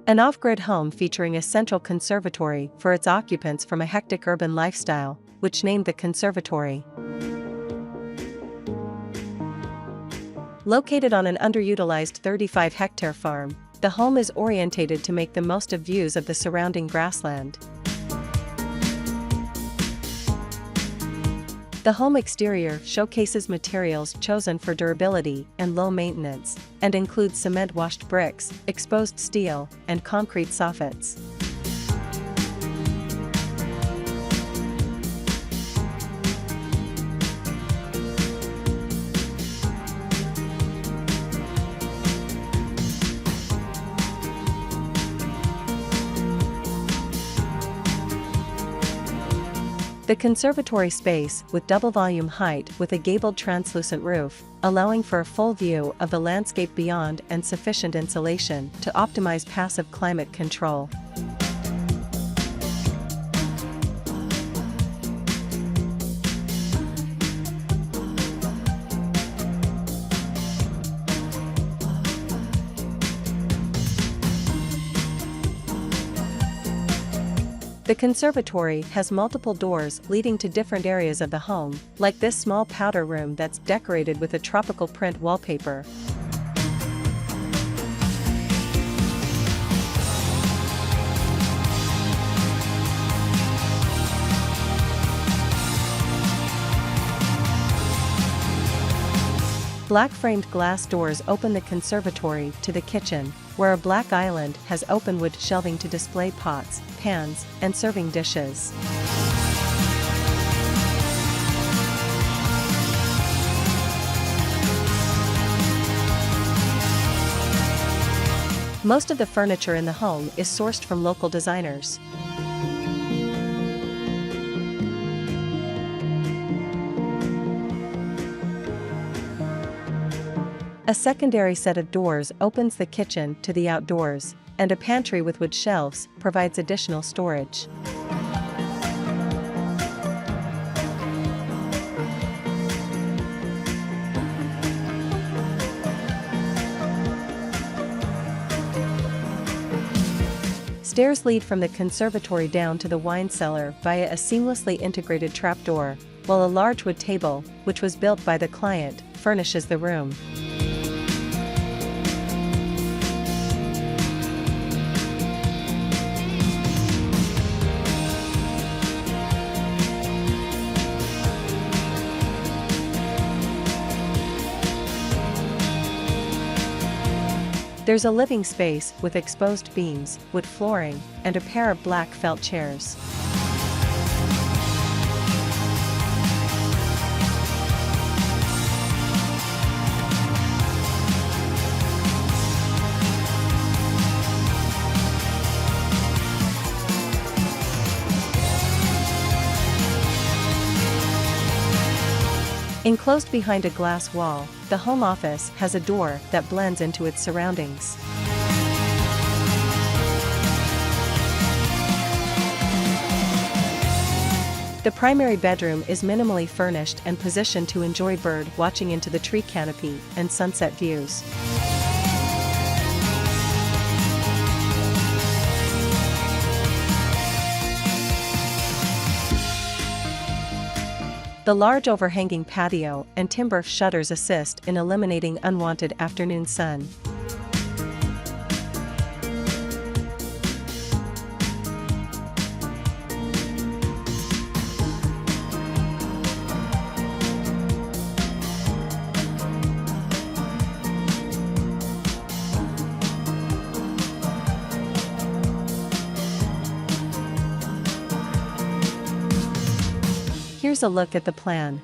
An off-grid home featuring a central conservatory for its occupants from a hectic urban lifestyle, which named the Conservatory. Located on an underutilized 35-hectare farm, the home is orientated to make the most of views of the surrounding grassland. The home exterior showcases materials chosen for durability and low maintenance, and includes cement-washed bricks, exposed steel, and concrete soffits. The conservatory space with double volume height with a gabled translucent roof, allowing for a full view of the landscape beyond and sufficient insulation to optimize passive climate control. The conservatory has multiple doors leading to different areas of the home, like this small powder room that's decorated with a tropical print wallpaper. Black-framed glass doors open the conservatory to the kitchen, where a black island has open wood shelving to display pots, pans, and serving dishes. Most of the furniture in the home is sourced from local designers. A secondary set of doors opens the kitchen to the outdoors, and a pantry with wood shelves provides additional storage. Stairs lead from the conservatory down to the wine cellar via a seamlessly integrated trapdoor, while a large wood table, which was built by the client, furnishes the room. There's a living space with exposed beams, wood flooring, and a pair of black felt chairs. Enclosed behind a glass wall, the home office has a door that blends into its surroundings. The primary bedroom is minimally furnished and positioned to enjoy bird watching into the tree canopy and sunset views. The large overhanging patio and timber shutters assist in eliminating unwanted afternoon sun. Here's a look at the plan.